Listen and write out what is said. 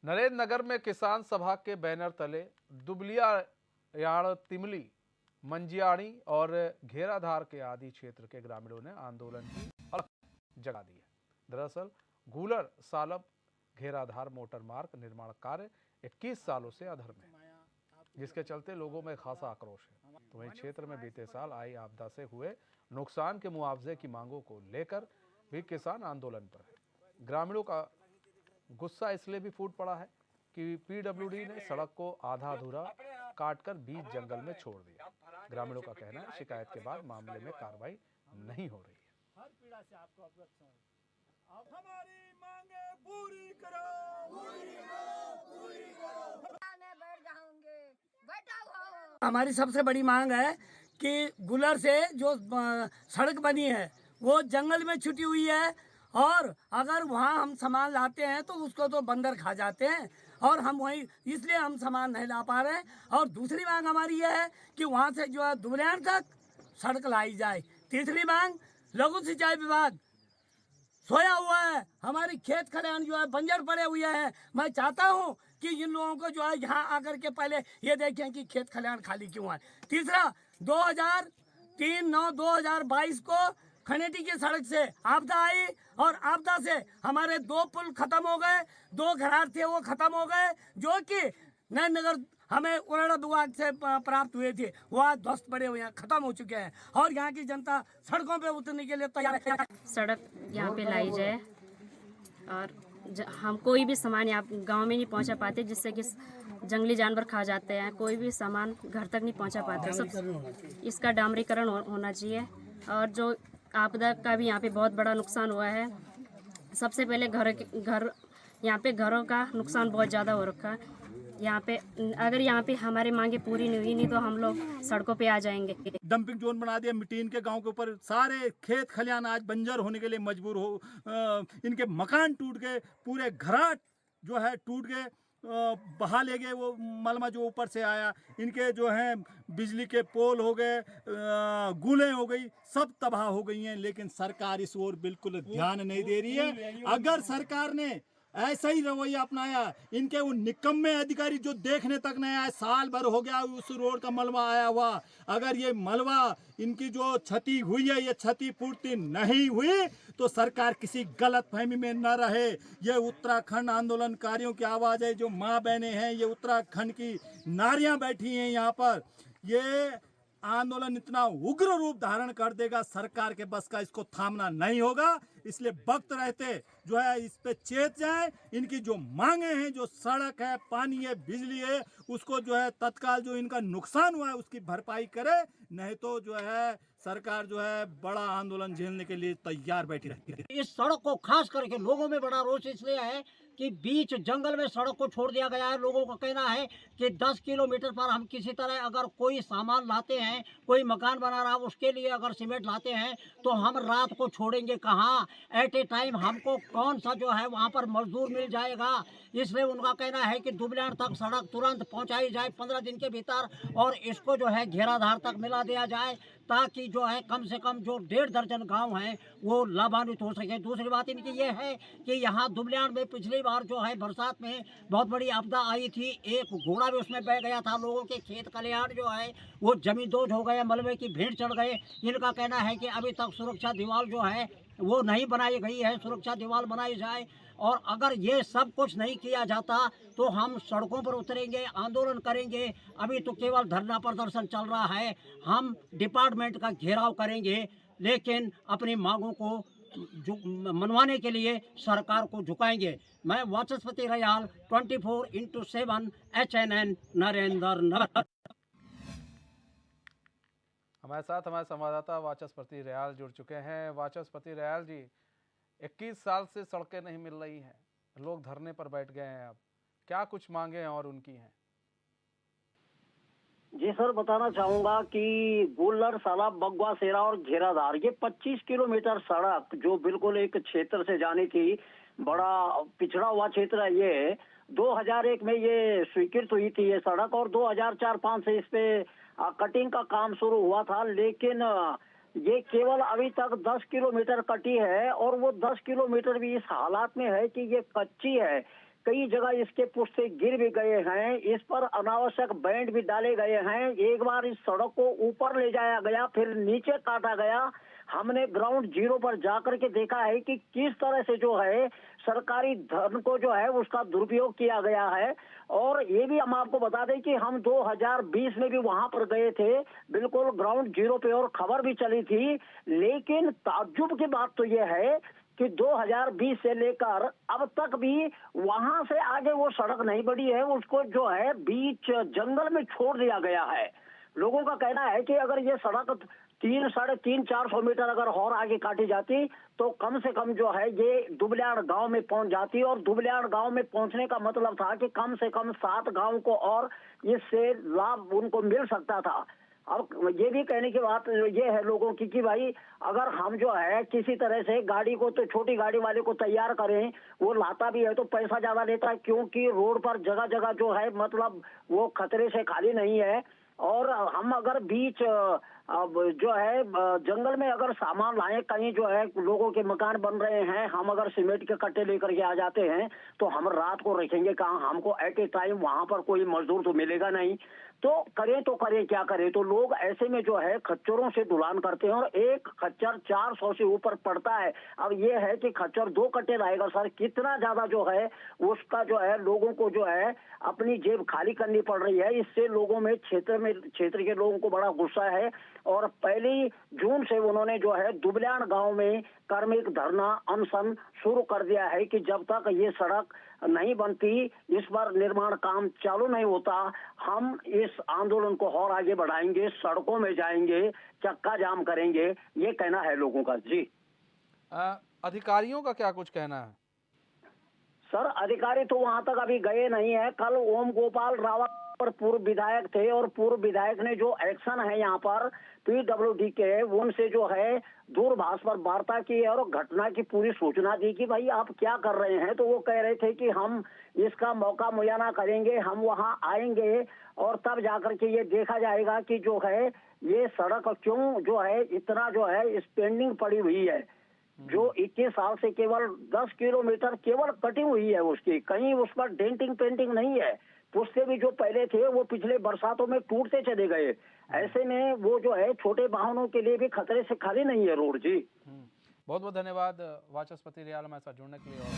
नरेंद्र नगर में किसान सभा के बैनर तले दुबलियायाड़, तिमली, मंजियाणी और घेराधार के आदि क्षेत्र के ग्रामीणों ने आंदोलन की अलख जगा दी है। दरअसल गूलर सालब घेराधार मोटर मार्ग निर्माण कार्य 21 सालों से अधर में है, जिसके चलते लोगों में खासा आक्रोश है। तो वहीं क्षेत्र में बीते साल आई आपदा से हुए नुकसान के मुआवजे की मांगों को लेकर भी किसान आंदोलन पर है। ग्रामीणों का गुस्सा इसलिए भी फूट पड़ा है कि पीडब्ल्यूडी ने सड़क को आधा अधूरा काटकर बीच जंगल में छोड़ दिया। ग्रामीणों का कहना है शिकायत के बाद मामले में कार्रवाई नहीं हो रही है। हर पीड़ा से आपको अवगत हूं। अब हमारी मांगे पूरी करो, पूरी करो, पूरी करो। मैं बैठ जाऊंगे, बैठा हुआ। हमारी सबसे बड़ी मांग है कि गुलर से जो सड़क बनी है वो जंगल में छुटी हुई है, और अगर वहाँ हम सामान लाते हैं तो उसको तो बंदर खा जाते हैं, और हम वहीं इसलिए हम सामान नहीं ला पा रहे हैं। और दूसरी मांग हमारी यह है कि वहाँ से जो है दुबलियाड़ तक सड़क लाई जाए। तीसरी मांग, लघु सिंचाई विभाग सोया हुआ है, हमारी खेत खलिहान जो है बंजर पड़े हुए हैं। मैं चाहता हूं कि इन लोगों को जो है यहाँ आकर के पहले ये देखें कि खेत खलिहान खाली क्यों है। तीसरा, 2003-9-2022 को खनेटी की सड़क से आपदा आई, और आपदा से हमारे 2 पुल खत्म हो गए, 2 घराट थे वो खत्म हो गए, जो कि नरेंद्र नगर हमें उड़ाड़ा विभाग से प्राप्त हुए थे, वो आज ध्वस्त पड़े हुए हैं, खत्म हो चुके हैं, और यहाँ की जनता सड़कों पे उतरने के लिए तैयार है। सड़क यहाँ पे लाई जाए, और हम कोई भी सामान यहाँ गांव में नहीं पहुँचा पाते, जिससे कि जंगली जानवर खा जाते हैं। कोई भी सामान घर तक नहीं पहुँचा पाते। सब इसका डामरीकरण होना चाहिए। और जो आपदा का भी यहाँ पे बहुत बड़ा नुकसान हुआ है। सबसे पहले घर यहाँ पे घरों का नुकसान बहुत ज़्यादा हो रखा है। यहाँ पे अगर यहाँ पे हमारी मांगे पूरी नहीं हुई तो हम लोग सड़कों पे आ जाएंगे। डंपिंग जोन बना दिया मिट्टी के गांव के ऊपर, सारे खेत खलिहान आज बंजर होने के लिए मजबूर हो। इनके मकान टूट गए, पूरे घराट जो है टूट गए, बहा ले गए वो मलमा जो ऊपर से आया। इनके जो है बिजली के पोल हो गए, गुलें हो गई, सब तबाह हो गई हैं। लेकिन सरकार इस ओर बिल्कुल ध्यान नहीं दे रही है। अगर सरकार ने ऐसा ही रवैया अपनाया, इनके वो निकम्मे अधिकारी जो देखने तक नहीं आए, साल भर हो गया उस रोड का मलबा आया हुआ, अगर ये मलबा इनकी जो क्षति हुई है ये क्षति पूर्ति नहीं हुई तो सरकार किसी गलत फहमी में न रहे। ये उत्तराखंड आंदोलनकारियों की आवाज़ है, जो माँ बहनें हैं, ये उत्तराखंड की नारियां बैठी हैं यहाँ पर। ये आंदोलन इतना उग्र रूप धारण कर देगा, सरकार के बस का इसको थामना नहीं होगा। इसलिए वक्त रहते जो है इस पे चेत जाए। इनकी जो मांगे हैं, जो सड़क है, पानी है, बिजली है, उसको जो है तत्काल जो इनका नुकसान हुआ है उसकी भरपाई करे, नहीं तो जो है सरकार जो है बड़ा आंदोलन झेलने के लिए तैयार बैठी रहती है। इस सड़क को खास करके लोगों में बड़ा रोष इसलिए है कि बीच जंगल में सड़क को छोड़ दिया गया है। लोगों का कहना है कि 10 किलोमीटर पर हम किसी तरह अगर कोई सामान लाते हैं, कोई मकान बना रहा, उसके लिए अगर सीमेंट लाते हैं तो हम रात को छोड़ेंगे कहाँ? एट ए टाइम हमको कौन सा जो है वहाँ पर मजदूर मिल जाएगा? इसलिए उनका कहना है कि दुबलियाड़ तक सड़क तुरंत पहुँचाई जाए 15 दिन के भीतर, और इसको जो है घेराधार तक मिला दिया जाए, ताकि जो है कम से कम जो 1.5 दर्जन गांव हैं वो लाभान्वित हो सके। दूसरी बात इनकी ये है कि यहाँ दुबलियाड़ में पिछली बार जो है बरसात में बहुत बड़ी आपदा आई थी, एक घोड़ा भी उसमें बह गया था। लोगों के खेत खलिहान जो है वो जमींदोज हो गए, मलबे की भीड़ चढ़ गए। इनका कहना है कि अभी तक सुरक्षा दीवार जो है वो नहीं बनाई गई है, सुरक्षा दीवार बनाई जाए। और अगर ये सब कुछ नहीं किया जाता तो हम सड़कों पर उतरेंगे, आंदोलन करेंगे। अभी तो केवल धरना प्रदर्शन चल रहा है, हम डिपार्टमेंट का घेराव करेंगे, लेकिन अपनी मांगों को मनवाने के लिए सरकार को झुकाएंगे। मैं वाचस्पति royal 24x7 HNN Narendra Nagar. हमारे साथ हमारे संवाददाता वाचस्पति रयाल जुड़ चुके हैं। वाचस्पति रयाल जी, 21 साल से सड़कें नहीं मिल रही हैं, लोग धरने पर बैठ गए हैं, अब क्या कुछ मांगे हैं और उनकी हैं? जी सर, बताना चाहूंगा कि गुलर, सालाब, बगवा, सेरा और घेराधार, ये 25 किलोमीटर सड़क जो बिल्कुल एक क्षेत्र से जानी थी, बड़ा पिछड़ा हुआ क्षेत्र है ये। 2001 में ये स्वीकृत हुई थी ये सड़क, और 2004-5 से इस पे कटिंग का काम शुरू हुआ था। लेकिन ये केवल अभी तक 10 किलोमीटर कटी है, और वो 10 किलोमीटर भी इस हालात में है कि ये कच्ची है। कई जगह इसके पुस्ते गिर भी गए हैं, इस पर अनावश्यक बैंड भी डाले गए हैं। एक बार इस सड़क को ऊपर ले जाया गया, फिर नीचे काटा गया। हमने ग्राउंड जीरो पर जाकर के देखा है कि किस तरह से जो है सरकारी धन को जो है उसका दुरुपयोग किया गया है। और ये भी हम आपको बता दें कि हम 2020 में भी वहां पर गए थे, बिल्कुल ग्राउंड जीरो पे, और खबर भी चली थी। लेकिन ताज्जुब की बात तो ये है कि 2020 से लेकर अब तक भी वहां से आगे वो सड़क नहीं बढ़ी है, उसको जो है बीच जंगल में छोड़ दिया गया है। लोगों का कहना है कि अगर ये सड़क 300-400 मीटर अगर और आगे काटी जाती तो कम से कम जो है ये दुबल्याड़ गांव में पहुंच जाती, और दुबल्याड़ गांव में पहुंचने का मतलब था कि कम से कम 7 गांव को और इससे लाभ उनको मिल सकता था। अब ये भी कहने की बात ये है लोगों की कि भाई अगर हम जो है किसी तरह से गाड़ी को, तो छोटी गाड़ी वाले को तैयार करें, वो लाता भी है तो पैसा ज्यादा लेता है, क्योंकि रोड पर जगह जगह जो है मतलब वो खतरे से खाली नहीं है। और हम अगर बीच अब जो है जंगल में अगर सामान लाए, कहीं जो है लोगों के मकान बन रहे हैं, हम अगर सीमेंट के कट्टे लेकर के आ जाते हैं तो हम रात को रखेंगे कहाँ? हमको एट ए टाइम वहां पर कोई मजदूर तो मिलेगा नहीं। तो करें क्या करें? तो लोग ऐसे में जो है खच्चरों से ढुलान करते हैं, और एक खच्चर 400 से ऊपर पड़ता है। अब ये है कि खच्चर 2 कट्टे लाएगा सर, कितना ज्यादा जो है उसका जो है लोगों को जो है अपनी जेब खाली करनी पड़ रही है। इससे लोगों में क्षेत्र के लोगों को बड़ा गुस्सा है, और 1 जून से उन्होंने जो है दुबल्याण गांव में कार्मिक धरना अनशन शुरू कर दिया है कि जब तक ये सड़क नहीं बनती, इस पर निर्माण काम चालू नहीं होता, हम इस आंदोलन को और आगे बढ़ाएंगे, सड़कों में जाएंगे, चक्का जाम करेंगे, ये कहना है लोगों का। जी अधिकारियों का क्या कुछ कहना है? सर, अधिकारी तो वहां तक अभी गए नहीं है। कल ओम गोपाल रावत पर पूर्व विधायक थे, और पूर्व विधायक ने जो एक्शन है यहाँ पर PWD के, उनसे जो है दूरभाष पर वार्ता की है और घटना की पूरी सूचना दी कि भाई आप क्या कर रहे हैं। तो वो कह रहे थे कि हम इसका मौका मुआयना करेंगे, हम वहां आएंगे, और तब जाकर के ये देखा जाएगा कि जो है ये सड़क क्यों जो है इतना जो है स्पेंडिंग पड़ी हुई है। जो 21 साल से केवल 10 किलोमीटर केवल कटिंग हुई है उसकी, कहीं उस पर डेंटिंग पेंटिंग नहीं है। पुस्ते भी जो पहले थे वो पिछले बरसातों में टूटते चले गए। ऐसे में वो जो है छोटे वाहनों के लिए भी खतरे से खाली नहीं है रोड। जी बहुत बहुत धन्यवाद वाचस्पति रियाल हमारे साथ जुड़ने के लिए।